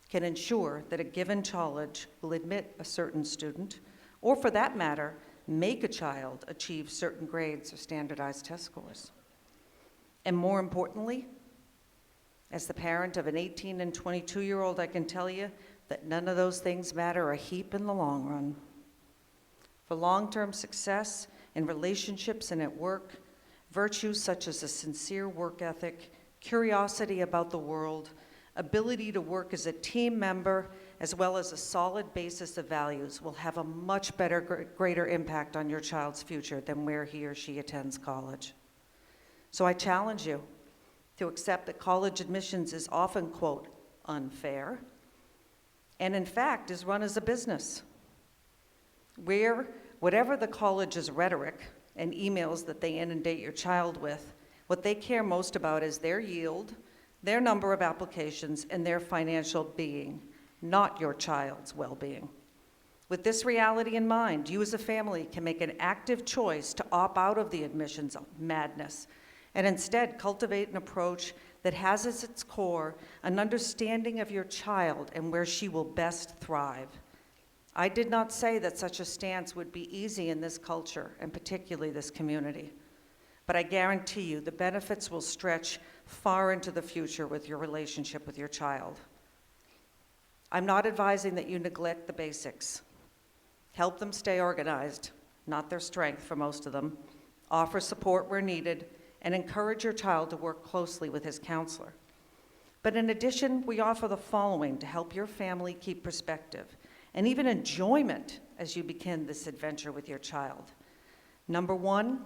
can ensure that a given college will admit a certain student, or for that matter, make a child achieve certain grades or standardized test scores. And more importantly, as the parent of an 18 and 22-year-old, I can tell you that none of those things matter a heap in the long run. For long-term success in relationships and at work, virtues such as a sincere work ethic, curiosity about the world, ability to work as a team member, as well as a solid basis of values will have a much better, greater impact on your child's future than where he or she attends college. So I challenge you to accept that college admissions is often, quote, unfair, and in fact is run as a business, where whatever the college's rhetoric and emails that they inundate your child with, what they care most about is their yield, their number of applications, and their financial being, not your child's well-being. With this reality in mind, you as a family can make an active choice to opt out of the admissions madness and instead cultivate an approach that has as its core an understanding of your child and where she will best thrive. I did not say that such a stance would be easy in this culture, and particularly this community. But I guarantee you the benefits will stretch far into the future with your relationship with your child. I'm not advising that you neglect the basics. Help them stay organized, not their strength for most of them. Offer support where needed, and encourage your child to work closely with his counselor. But in addition, we offer the following to help your family keep perspective and even enjoyment as you begin this adventure with your child. Number one,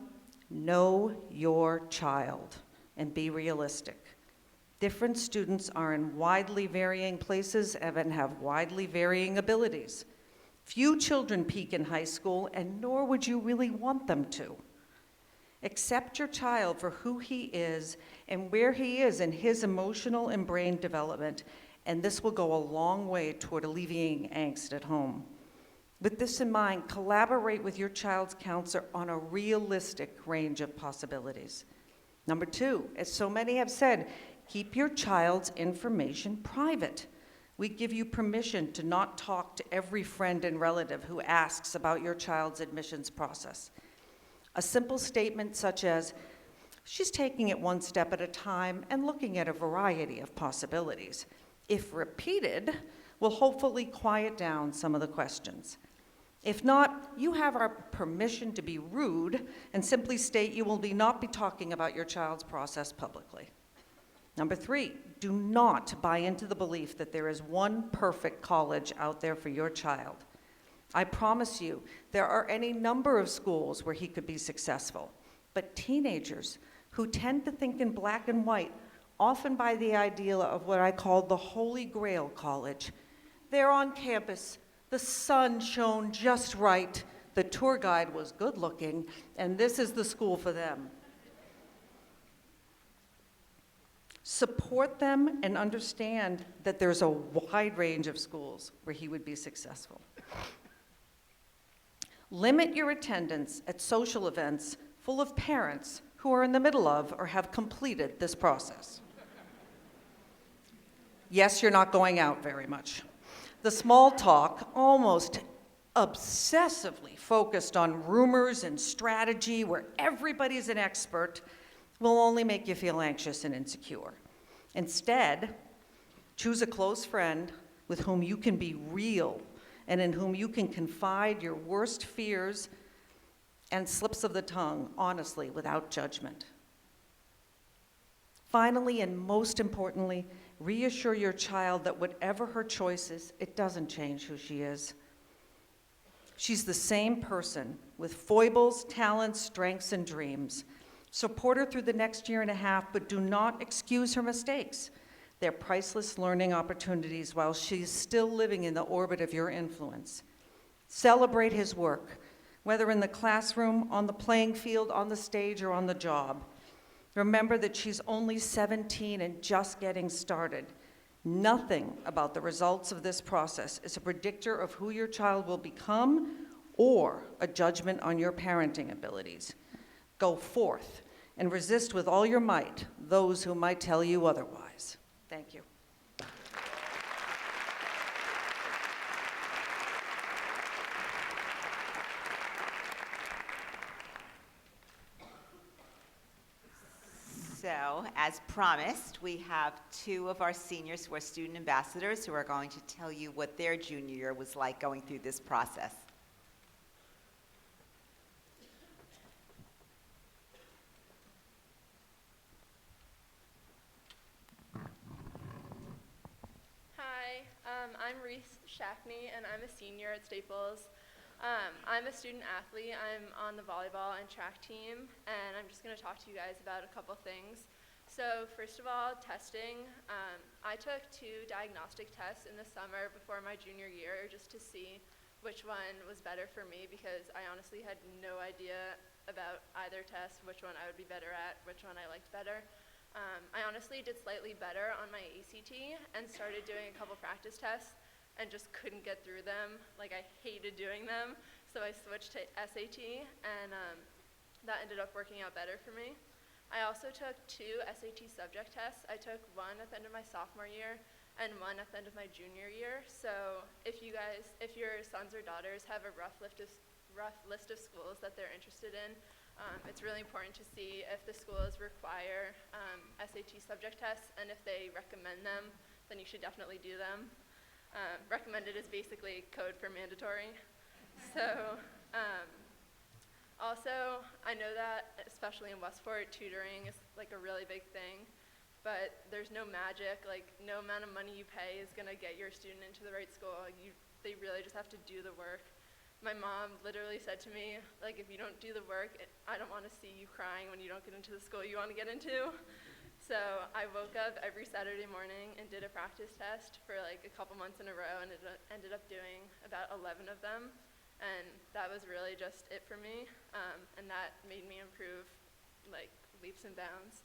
know your child and be realistic. Different students are in widely varying places and have widely varying abilities. Few children peak in high school, and nor would you really want them to. Accept your child for who he is and where he is in his emotional and brain development, and this will go a long way toward alleviating angst at home. With this in mind, collaborate with your child's counselor on a realistic range of possibilities. Number two, as so many have said, keep your child's information private. We give you permission to not talk to every friend and relative who asks about your child's admissions process. A simple statement such as, she's taking it one step at a time and looking at a variety of possibilities, if repeated, will hopefully quiet down some of the questions. If not, you have our permission to be rude and simply state you will not be talking about your child's process publicly. Number three, do not buy into the belief that there is one perfect college out there for your child. I promise you, there are any number of schools where he could be successful, but teenagers who tend to think in black and white often buy the idea of what I call the Holy Grail college. They're on campus, the sun shone just right, the tour guide was good looking, and this is the school for them. Support them and understand that there's a wide range of schools where he would be successful. Limit your attendance at social events full of parents who are in the middle of or have completed this process. Yes, you're not going out very much. The small talk, almost obsessively focused on rumors and strategy where everybody's an expert, will only make you feel anxious and insecure. Instead, choose a close friend with whom you can be real and in whom you can confide your worst fears and slips of the tongue, honestly, without judgment. Finally, and most importantly, reassure your child that whatever her choice is, it doesn't change who she is. She's the same person with foibles, talents, strengths, and dreams. Support her through the next year and a half, but do not excuse her mistakes. They're priceless learning opportunities while she's still living in the orbit of your influence. Celebrate his work, whether in the classroom, on the playing field, on the stage, or on the job. Remember that she's only 17 and just getting started. Nothing about the results of this process is a predictor of who your child will become or a judgment on your parenting abilities. Go forth and resist with all your might those who might tell you otherwise. Thank you. So, as promised, we have two of our seniors who are student ambassadors who are going to tell you what their junior year was like going through this process. Hi, I'm Reese Shackney, and I'm a senior at Staples. I'm a student athlete. I'm on the volleyball and track team, and I'm just going to talk to you guys about a couple things. So first of all, testing. I took 2 diagnostic tests in the summer before my junior year just to see which one was better for me, because I honestly had no idea about either test, which one I would be better at, which one I liked better. I honestly did slightly better on my ACT and started doing a couple practice tests and just couldn't get through them. Like, I hated doing them, so I switched to SAT, and that ended up working out better for me. I also took 2 SAT subject tests. I took one at the end of my sophomore year and one at the end of my junior year. So if your sons or daughters have a rough list of schools that they're interested in, it's really important to see if the schools require SAT subject tests, and if they recommend them, then you should definitely do them. Recommended is basically code for mandatory. So also, I know that especially in Westport, tutoring is like a really big thing, but there's no magic. Like, no amount of money you pay is going to get your student into the right school. They really just have to do the work. My mom literally said to me, like, if you don't do the work, I don't want to see you crying when you don't get into the school you want to get into. So I woke up every Saturday morning and did a practice test for like a couple months in a row, and ended up doing about 11 of them. And that was really just it for me, and that made me improve like leaps and bounds.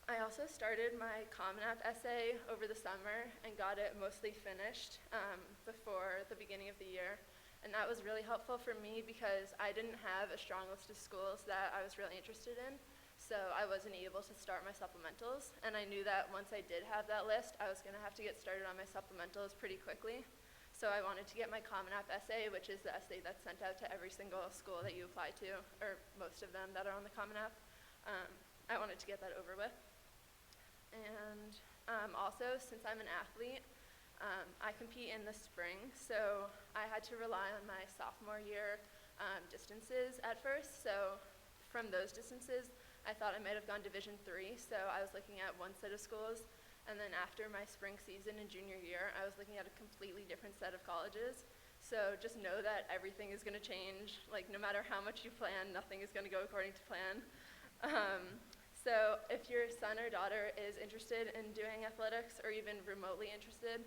I also started my Common App essay over the summer and got it mostly finished before the beginning of the year. And that was really helpful for me because I didn't have a strong list of schools that I was really interested in. So I wasn't able to start my supplementals. And I knew that once I did have that list, I was going to have to get started on my supplementals pretty quickly. So I wanted to get my Common App essay, which is the essay that's sent out to every single school that you apply to, or most of them that are on the Common App. I wanted to get that over with. And also, since I'm an athlete, I compete in the spring, so I had to rely on my sophomore year distances at first. So from those distances, I thought I might have gone Division III, so I was looking at one set of schools. And then after my spring season in junior year, I was looking at a completely different set of colleges. So just know that everything is going to change. Like, no matter how much you plan, nothing is going to go according to plan. So if your son or daughter is interested in doing athletics, or even remotely interested,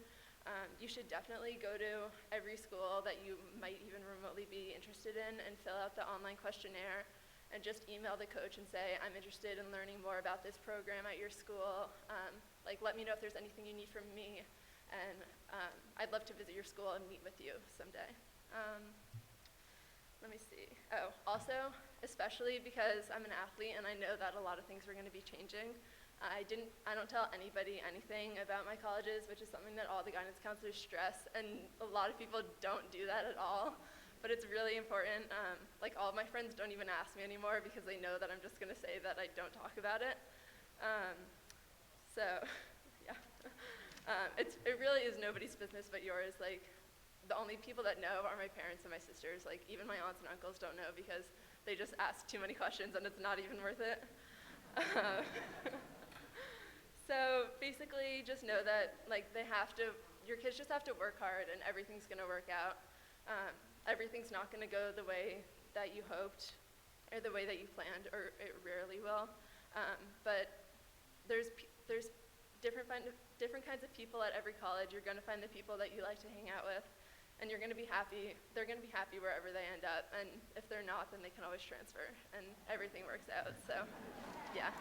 you should definitely go to every school that you might even remotely be interested in and fill out the online questionnaire, and just email the coach and say, I'm interested in learning more about this program at your school. Like, let me know if there's anything you need from me, and I'd love to visit your school and meet with you someday. Let me see. Oh, also, especially because I'm an athlete and I know that a lot of things are going to be changing, I don't tell anybody anything about my colleges, which is something that all the guidance counselors stress, and a lot of people don't do that at all. But it's really important. Like, all of my friends don't even ask me anymore because they know that I'm just going to say that I don't talk about it. So, yeah. It really is nobody's business but yours, like, the only people that know are my parents and my sisters. Like, even my aunts and uncles don't know because they just ask too many questions and it's not even worth it. So basically, just know that like your kids just have to work hard and everything's gonna work out. Everything's not gonna go the way that you hoped or the way that you planned, or it rarely will. But there's different kinds of people at every college. You're gonna find the people that you like to hang out with, and you're gonna be happy. They're gonna be happy wherever they end up, and if they're not, then they can always transfer, and everything works out. So, yeah.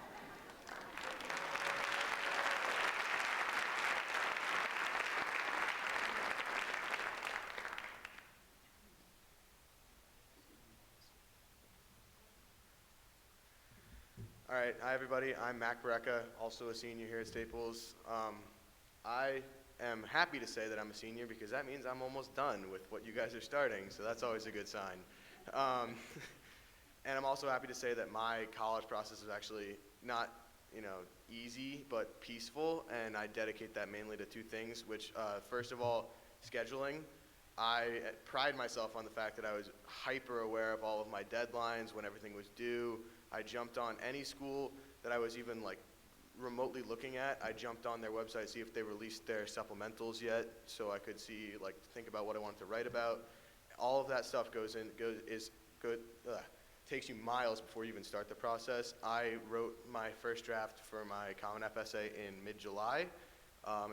All right, hi everybody. I'm Mac Brecka, also a senior here at Staples. I am happy to say that I'm a senior because that means I'm almost done with what you guys are starting, so that's always a good sign. And I'm also happy to say that my college process is actually not, easy, but peaceful, and I dedicate that mainly to two things, which, first of all, scheduling. I pride myself on the fact that I was hyper aware of all of my deadlines when everything was due. I jumped on any school that I was even remotely looking at. I jumped on their website, see if they released their supplementals yet, so I could see, think about what I wanted to write about. All of that stuff takes you miles before you even start the process. I wrote my first draft for my Common App essay in mid-July.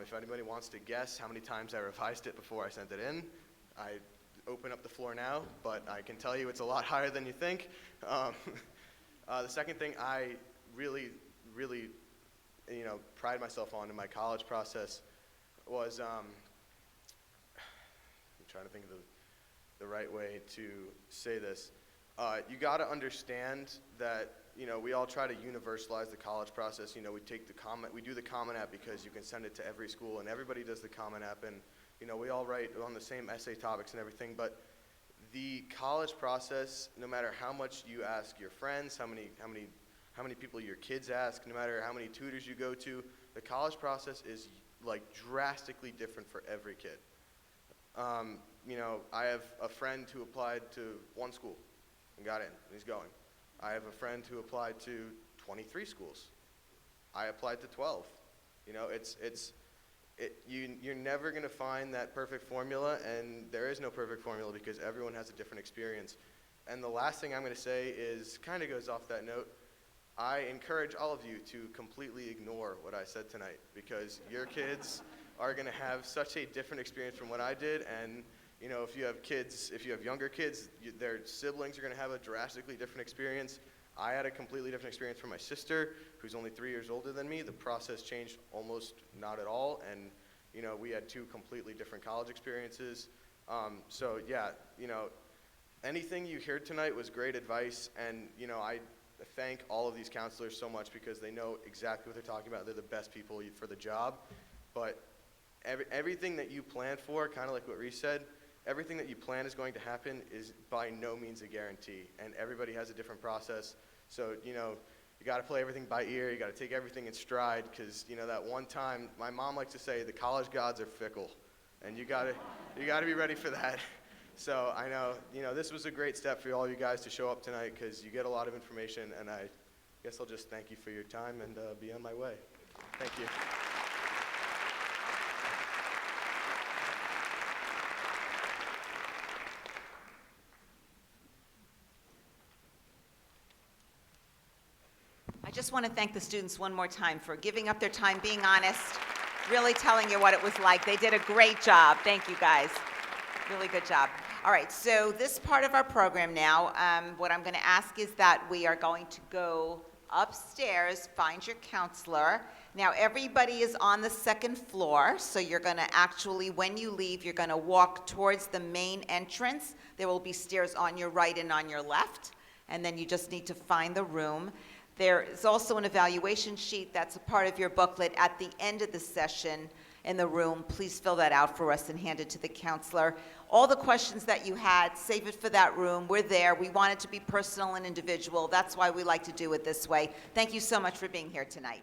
If anybody wants to guess how many times I revised it before I sent it in, I open up the floor now, but I can tell you it's a lot higher than you think. The second thing I really, pride myself on in my college process was, I'm trying to think of the right way to say this. You got to understand that, we all try to universalize the college process. We do the Common App because you can send it to every school, and everybody does the Common App, and, we all write on the same essay topics and everything, but the college process, no matter how much you ask your friends, how many people your kids ask, no matter how many tutors you go to, the college process is drastically different for every kid. I have a friend who applied to one school and got in, and he's going. I have a friend who applied to 23 schools. I applied to 12. You're never going to find that perfect formula, and there is no perfect formula because everyone has a different experience. And the last thing I'm going to say is, kind of goes off that note, I encourage all of you to completely ignore what I said tonight because your kids are going to have such a different experience from what I did, and if you have younger kids, their siblings are going to have a drastically different experience. I had a completely different experience from my sister, who's only 3 years older than me. The process changed almost not at all, and we had two completely different college experiences. So yeah, anything you heard tonight was great advice, and I thank all of these counselors so much because they know exactly what they're talking about. They're the best people for the job. But everything that you plan for, kind of like what Reese said, everything that you plan is going to happen is by no means a guarantee, and everybody has a different process. So, you got to play everything by ear. You got to take everything in stride because, that one time, my mom likes to say, the college gods are fickle, and you got to be ready for that. So I know, this was a great step for all you guys to show up tonight because you get a lot of information, and I guess I'll just thank you for your time and be on my way. Thank you. I just want to thank the students one more time for giving up their time, being honest, really telling you what it was like. They did a great job. Thank you, guys. Really good job. All right, so this part of our program now, what I'm going to ask is that we are going to go upstairs, find your counselor. Now, everybody is on the second floor, so you're going to actually, when you leave, you're going to walk towards the main entrance. There will be stairs on your right and on your left, and then you just need to find the room. There is also an evaluation sheet that's a part of your booklet at the end of the session in the room. Please fill that out for us and hand it to the counselor. All the questions that you had, save it for that room. We're there. We want it to be personal and individual. That's why we like to do it this way. Thank you so much for being here tonight.